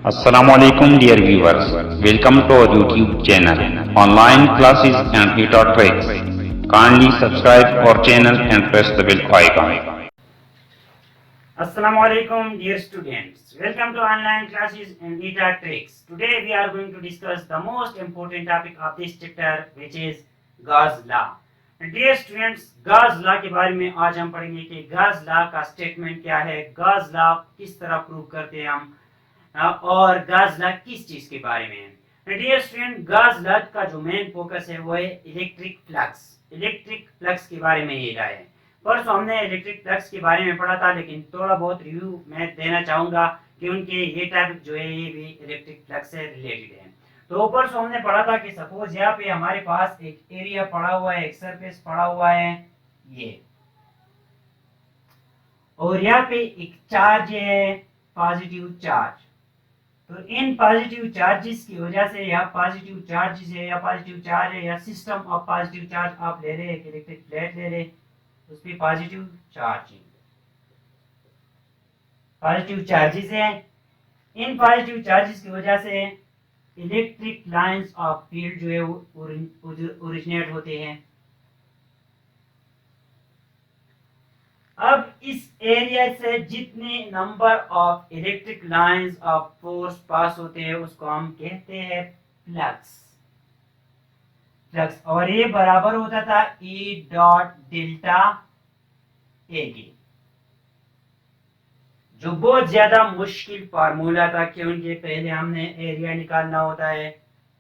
Assalamualaikum dear viewers. Welcome to our YouTube channel. Online classes and e-taught tricks. Kindly subscribe our channel and press the bell icon. Assalamu alaikum dear students. Welcome to online classes and e-taught tricks. Today we are going to discuss the most important topic of this chapter which is Gauss law. Dear students, Gauss law के बारे में आज हम पढ़ेंगे कि Gauss law का statement क्या है, Gauss law किस तरह प्रूव करते हैं हम और Gauss law किस चीज के बारे में है। डियर स्टूडेंट, Gauss law का जो मेन फोकस है वो है इलेक्ट्रिक फ्लक्स के बारे में ये रहा है। परसों हमने इलेक्ट्रिक फ्लक्स के बारे में पढ़ा था, लेकिन थोड़ा बहुत रिव्यू मैं देना चाहूंगा कि उनके ये टॉपिक जो है ये भी इलेक्ट्रिक फ्लक्स से रिलेटेड है। तो परसों हमने पढ़ा था कि सपोज यहाँ पे हमारे पास एक एरिया पड़ा हुआ है, एक सरफेस पड़ा हुआ है ये, और यहाँ पे एक चार्ज है, पॉजिटिव चार्ज। तो इन पॉजिटिव चार्जेस की वजह से या पॉजिटिव चार्जेस है या पॉजिटिव चार्ज है या सिस्टम ऑफ पॉजिटिव चार्ज आप ले रहे हैं, एक इलेक्ट्रिक प्लेट ले रहे, उस पर पॉजिटिव चार्जेस है। इन पॉजिटिव चार्जेस की वजह से इलेक्ट्रिक लाइंस ऑफ फील्ड जो है वो ओरिजिनेट होते हैं। अब इस एरिया से जितने number of electric lines of force pass होते हैं उसको हम कहते हैं फ्लक्स। और ये बराबर होता था E डॉट डेल्टा ए के, जो बहुत ज्यादा मुश्किल फार्मूला था क्योंकि पहले हमने एरिया निकालना होता है,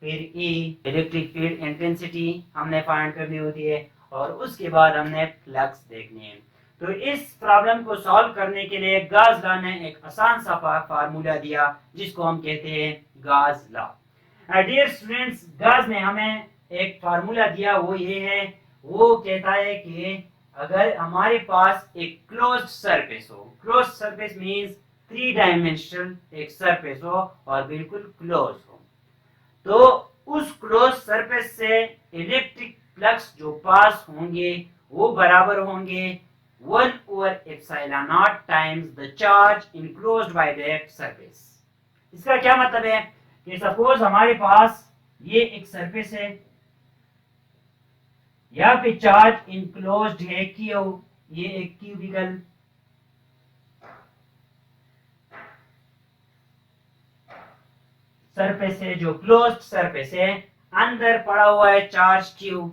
फिर E इलेक्ट्रिक फील्ड इंटेंसिटी हमने फाइंड करनी होती है, और उसके बाद हमने फ्लक्स देखनी है। तो इस प्रॉब्लम को सॉल्व करने के लिए गॉस लॉ ने एक आसान सा फार्मूला दिया जिसको हम कहते हैं Gauss law. Dear students, Gauss ने हमें एक फार्मूला दिया, वो ये है, वो कहता है कि अगर हमारे पास एक क्लोज्ड सरफेस हो, क्लोज्ड सरफेस मींस 3 डायमेंशनल एक सरफेस हो और बिल्कुल क्लोज हो, तो उस क्लोज सरफेस से इलेक्ट्रिक फ्लक्स जो पास होंगे वो बराबर होंगे 1/epsilon naught times the charge enclosed by that surface। इसका क्या मतलब है कि सपोज हमारे पास ये एक सरफेस है, यहाँ पे चार्ज इनक्लोज्ड है क्यू, ये एक क्यूबिकल सरफेस है जो क्लोज्ड सरफेस है, अंदर पड़ा हुआ है चार्ज क्यू।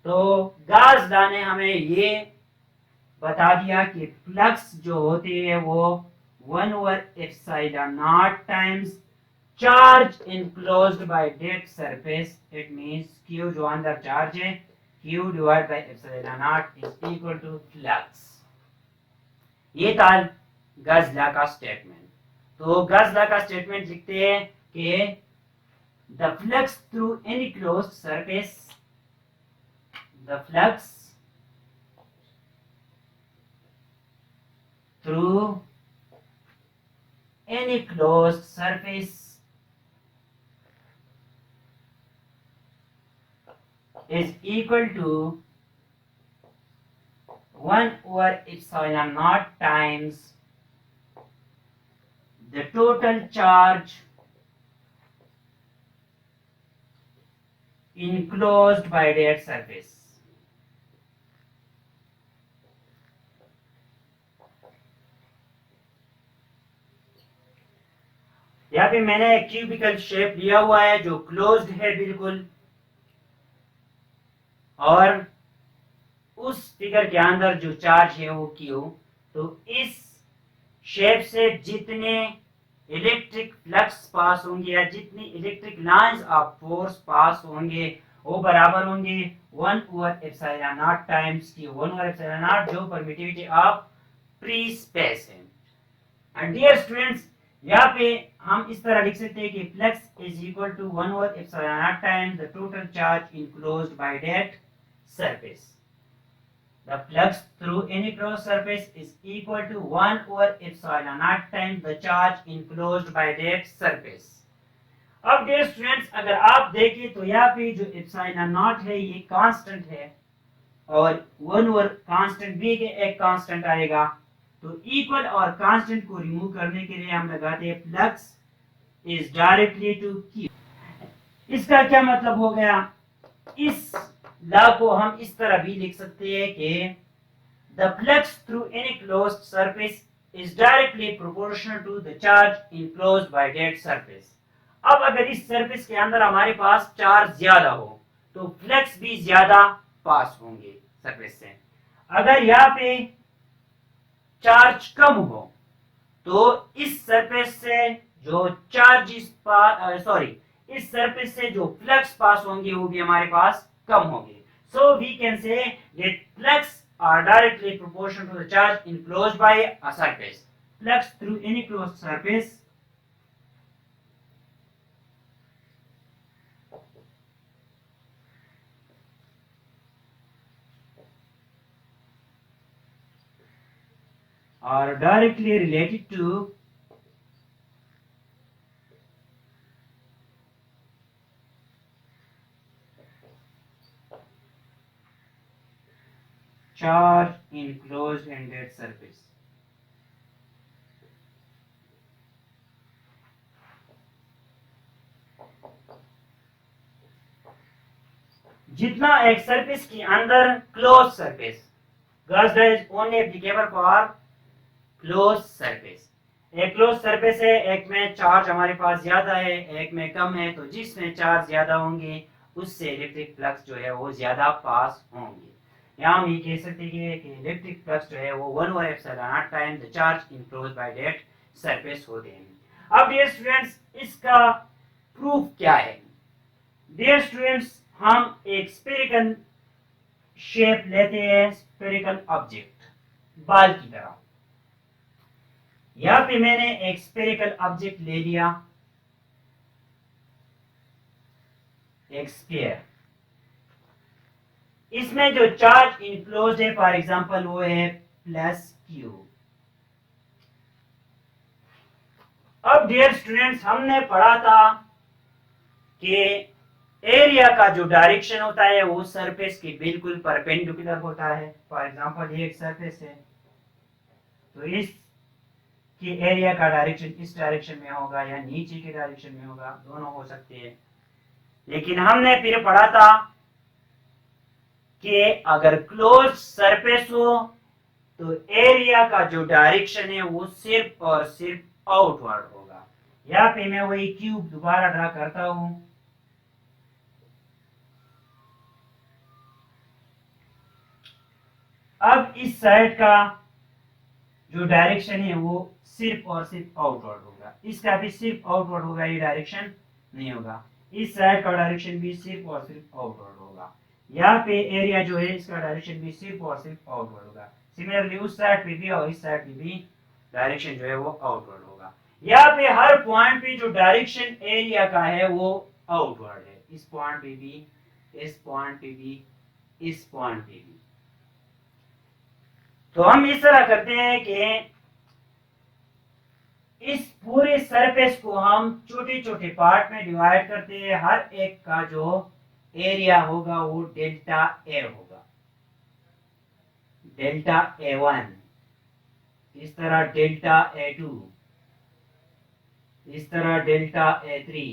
तो गॉस लॉ ने हमें ये बता दिया कि फ्लक्स जो होती है वो 1/epsilon naught times charge enclosed by that surface, it means Q जो अंदर चार्ज है, Q divide by epsilon naught is equal to flux. ये था गॉस लॉ का स्टेटमेंट। तो गॉस लॉ का स्टेटमेंट लिखते हैं कि the flux through any closed surface, the flux through any closed surface is equal to 1/epsilon naught times the total charge enclosed by that surface। यहाँ पे मैंने एक क्यूबिकल शेप लिया हुआ है जो क्लोज्ड है बिल्कुल, और उस फिगर के अंदर जो चार्ज है वो क्यू। तो इस शेप से जितने इलेक्ट्रिक फ्लक्स पास होंगे या जितनी electric lines of force pass होंगे वो बराबर होंगे 1/epsilon naught times q. 1/epsilon naught जो परमिटिविटी ऑफ फ्री स्पेस है। एंड डियर स्टूडेंट्स, यहाँ पे हम इस तरह लिख सकते हैं कि flux is equal to 1/epsilon naught times the total charge enclosed by that surface। The flux through any closed surface is equal to 1/epsilon naught times the charge enclosed by that surface। अब dear students, अगर आप देखें तो यहाँ पे जो epsilon naught है ये कांस्टेंट है, और 1 कांस्टेंट भी के एक कांस्टेंट आएगा। तो इक्वल और कांस्टेंट को रिमूव करने के लिए हम लगाते हैं flux is directly to Q। इसका क्या मतलब हो गया? इस लॉ को हम इस तरह भी लिख सकते हैं कि the flux through any closed surface is directly proportional to the charge enclosed by that surface। अब अगर इस सरफेस के अंदर हमारे पास चार्ज ज्यादा हो तो फ्लक्स भी ज्यादा पास होंगे सरफेस से। अगर यहाँ पे चार्ज कम हो तो इस सरफेस से जो चार्जेस इस सरफेस से जो फ्लक्स पास होंगे वो भी हमारे पास कम होंगे। So we can say that flux are directly proportional to the charge enclosed by a surface। Flux through any closed surface are directly related to charge enclosed in that surface। जितना एक surface के अंदर close surface, Gauss is only applicable for close surface. एक close surface है, एक में charge हमारे पास ज्यादा है, एक में कम है, तो जिसमें चार्ज ज्यादा होंगे उससे इलेक्ट्रिक फ्लक्स जो है वो ज्यादा पास होंगे। यहाँ हम ये कह सकते हैं कि इलेक्ट्रिक फ्लक्स जो है वो 1/ε0 time the charge enclosed by that surface होते हैं। अब डियर स्टूडेंट्स, इसका प्रूफ क्या है? डियर स्टूडेंट्स, हम एक स्फेरिकल शेप लेते हैं, स्फेरिकल ऑब्जेक्ट बॉल की तरह। यहाँ पे मैंने एक स्फेरिकल ऑब्जेक्ट ले लिया, एक स्फीयर। इसमें जो चार्ज इनक्लोज है फॉर एग्जांपल वो है +Q। अब डियर स्टूडेंट्स, हमने पढ़ा था कि एरिया का जो डायरेक्शन होता है वो सरफेस के बिल्कुल परपेंडिकुलर होता है। फॉर एग्जांपल ये एक सरफेस है तो इस कि एरिया का डायरेक्शन इस डायरेक्शन में होगा या नीचे के डायरेक्शन में होगा, दोनों हो सकते हैं। लेकिन हमने फिर पढ़ा था कि अगर क्लोज सरफेस हो तो एरिया का जो डायरेक्शन है वो सिर्फ और सिर्फ आउटवर्ड होगा। यहाँ पे मैं वही क्यूब दोबारा ड्रा करता हूं। अब इस साइड का जो डायरेक्शन है वो सिर्फ और सिर्फ आउटवर्ड होगा, इसका भी सिर्फ आउटवर्ड होगा, ये डायरेक्शन नहीं होगा। इस साइड का डायरेक्शन भी सिर्फ और सिर्फ आउटवर्ड होगा। यहाँ पे एरिया जो है इसका डायरेक्शन भी सिर्फ और सिर्फ आउटवर्ड होगा। सिमिलरली उस साइड पे भी और इस साइड पे भी डायरेक्शन जो है वो आउटवर्ड होगा। यहाँ पे हर पॉइंट पे जो डायरेक्शन एरिया का है वो आउटवर्ड है, इस पॉइंट पे भी, इस पॉइंट पे भी, इस पॉइंट पे भी। तो हम इस तरह करते हैं कि इस पूरे सरफेस को हम छोटे छोटे पार्ट में डिवाइड करते हैं। हर एक का जो एरिया होगा वो डेल्टा ए होगा, डेल्टा A1, इस तरह डेल्टा A2, इस तरह delta A3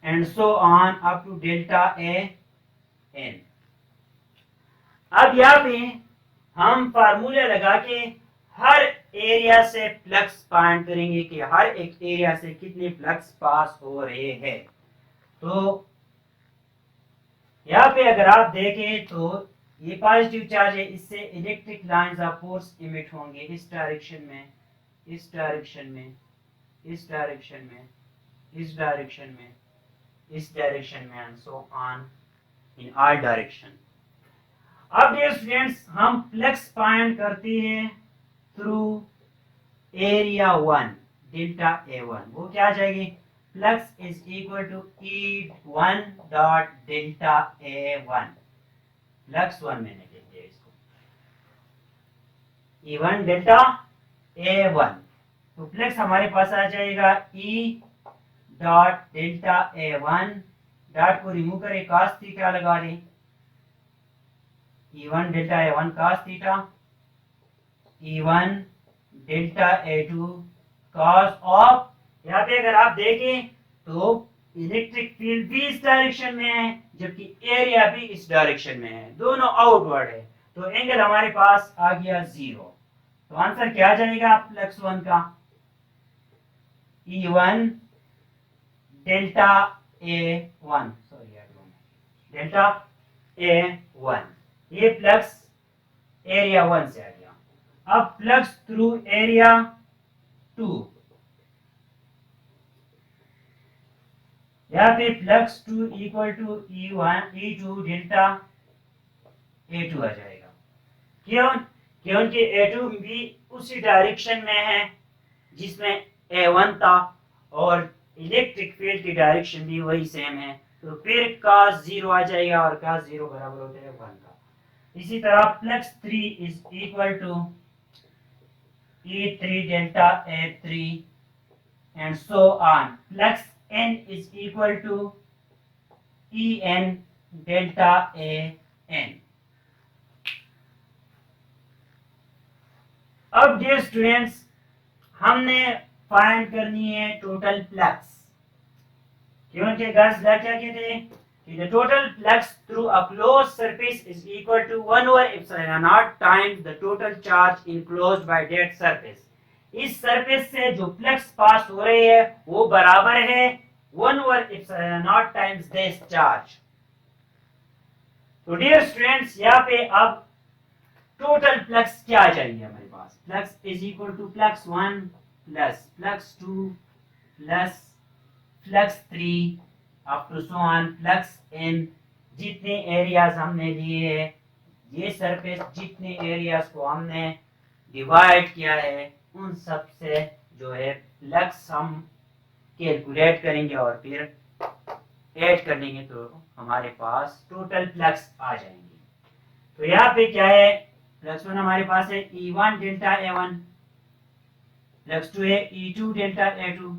and so on up to delta AN। अब यहाँ पे हम फार्मूला लगा के हर एरिया से फ्लक्स फाइंड करेंगे कि हर एक एरिया से कितने फ्लक्स पास हो रहे हैं। तो यहाँ पे अगर आप देखें तो ये पॉजिटिव चार्ज है, इससे electric lines of force emit होंगे इस डायरेक्शन में, इस डायरेक्शन में, इस डायरेक्शन में, इस डायरेक्शन में, इस डायरेक्शन में and so on in all direction. अब डियर स्टूडेंट्स, हम फ्लक्स फाइंड करते हैं थ्रू एरिया 1 डेल्टा A1। वो क्या आ जाएगी? Flux is equal to E1 dot delta A1। Flux 1 मैंने लिख दिया इसको, E1 डेल्टा A1। तो फ्लक्स हमारे पास आ जाएगा E dot delta A1। Dot को रिमूव करें, cos थीटा लगा दें, E1 delta A1 cos theta, E1 delta A2 cause of, यहाँ पे अगर आप देखें तो इलेक्ट्रिक फील्ड भी इस डायरेक्शन में है जबकि एरिया भी इस डायरेक्शन में है, दोनों आउटवर्ड है, तो एंगल हमारे पास आ गया 0। तो आंसर क्या आ जाएगा +1 का, E1 delta A1, sorry delta A1, ये प्लस एरिया 1 से आ गया। अब प्लस थ्रू एरिया 2, यहाँ पे +2 equal to E2 delta A2 आ जाएगा। क्यों? क्योंकि A2 भी उसी डायरेक्शन में है जिसमें A1 था और इलेक्ट्रिक फील्ड की डायरेक्शन भी वही सेम है, तो फिर cos 0 आ जाएगा और cos 0 बराबर होता है 1 का। इसी तरह +3 is equal to E3 delta A3 and so on, +n is equal to En delta An। अब डियर स्टूडेंट्स, हमने फाइंड करनी है टोटल फ्लक्स, क्योंकि गाइस क्या कहते हैं कि the total flux through a closed surface is equal to 1/ε0 times the total charge enclosed by that surface. इस सरफेस से जो फ्लक्स पास हो रही है वो बराबर है 1/ε0 टाइम्स दिस चार्ज। तो डियर स्टूडेंट्स, यहाँ पे अब टोटल फ्लक्स क्या चाहिए हमारे पास, flux is equal to +1 plus +2 plus +3 up to so on +n, जितने एरियाज हमने लिए है, ये सरफेस जितने एरियाज को हमने डिवाइड किया है उन सब से जो है फ्लक्स हम कैलकुलेट करेंगे और फिर ऐड कर लेंगे तो हमारे पास टोटल फ्लक्स आ जाएंगे। तो यहाँ पे क्या है, +1 हमारे पास है E1 डेल्टा A1, +2 है E2 डेल्टा A2,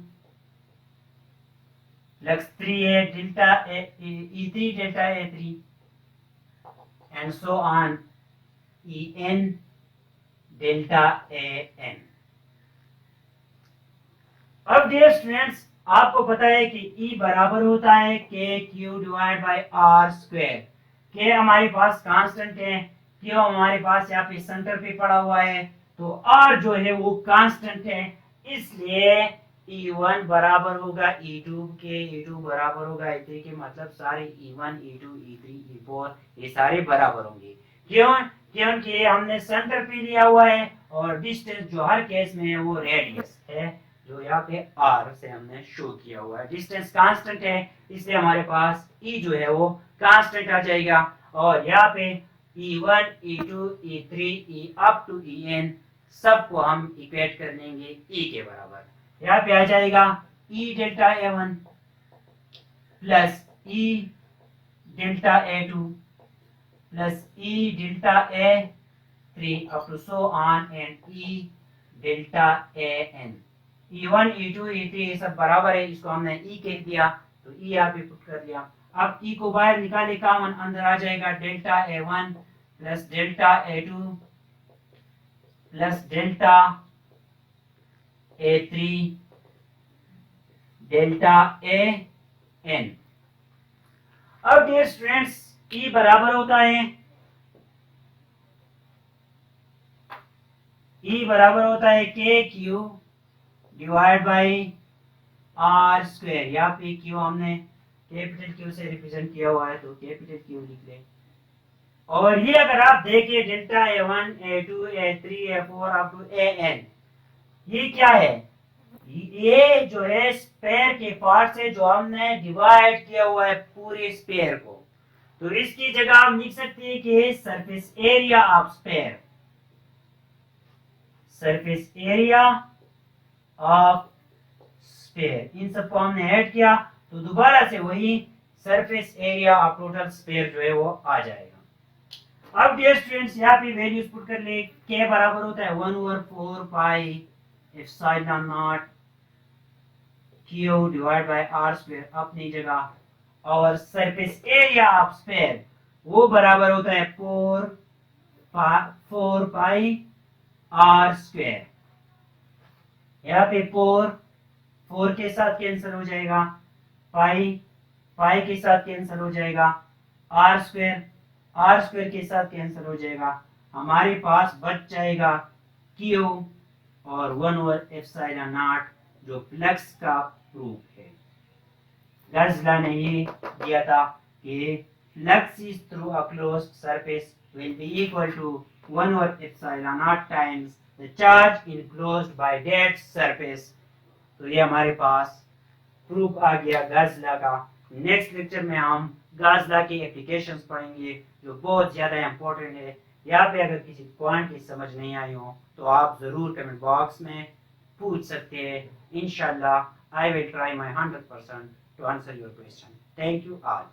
+3 है delta E3 delta A3 and so on En delta An। अब डियर स्टूडेंट्स, आपको पता है कि E बराबर होता है KQ divide by R²। K हमारे पास कांस्टेंट है, Q हमारे पास यहाँ पे सेंटर पे पड़ा हुआ है, तो R जो है वो कांस्टेंट है, इसलिए E1 बराबर होगा E2 के, E2 बराबर होगा E3 के, मतलब सारे E1 E2 E3 E4 ये सारे बराबर होंगे। क्यों? क्योंकि हमने सेंटर पे लिया हुआ है और डिस्टेंस जो हर केस में है वो रेडियस है, जो यहाँ पे R से हमने शो किया हुआ है। डिस्टेंस कांस्टेंट है, इसलिए हमारे पास E जो है वो कांस्टेंट आ जाएगा, और यहाँ पे E1 E2 E3 E up to En सबको हम इक्वेट कर लेंगे E के बराबर। यहाँ पे आ जाएगा E delta A1 plus E delta A2 plus E delta A3 up to so on and E delta An। E1 E2 E3 ये सब बराबर है, इसको हमने E कह दिया तो E यहाँ पे पुट कर दिया। अब E को बाहर निकाले कॉमन, अंदर आ जाएगा delta A1 plus delta A2 plus delta A3 delta An। अब डियर स्टूडेंट्स, E बराबर होता है KQ डिवाइड बाई R²। यहाँ पे Q हमने कैपिटल Q से रिप्रेजेंट किया हुआ है तो कैपिटल Q लिख लें। और ये अगर आप देखें delta A1 A2 A3 A4 up to An, ये क्या है, ये जो है स्पेयर के पार्ट से जो हमने डिवाइड किया हुआ है पूरे स्पेयर को, तो इसकी जगह हम लिख सकते हैं कि surface area of sphere, surface area of sphere, इन सबको हमने ऐड किया तो दोबारा से वही surface area of total sphere जो है वो आ जाएगा। अब डियर स्टूडेंट्स, यहाँ पे वैल्यूज पुट कर ले, K बराबर होता है 1/4 pi epsilon not Q divide bye R² अपनी जगह, और सरफेस एरिया ऑफ स्पेयर वो बराबर होता है 4 पाई R²। यहाँ पे 4 के साथ कैंसिल हो जाएगा, 5 के साथ कैंसिल हो जाएगा, r स्क्वायर के साथ कैंसिल हो जाएगा। हमारे पास बच जाएगा Q और 1/ε0 जो फ्लक्स का प्रूफ है। गर्ज लॉ ने ये दिया था कि flux is through a closed surface will be equal to 1/ε0 times the charge enclosed by that surface। तो ये हमारे पास प्रूफ आ गया गर्ज लॉ का। नेक्स्ट लेक्चर में हम गर्ज लॉ की एप्लीकेशंस पढ़ेंगे जो बहुत ज़्यादा इंपॉर्टेंट है। यहाँ पे अगर किसी पॉइंट की समझ नहीं आई हो तो आप ज़रूर कमेंट बॉक्स में पूछ सकते हैं। इंशाल्लाह I will try my 100% to answer your question. Thank you all.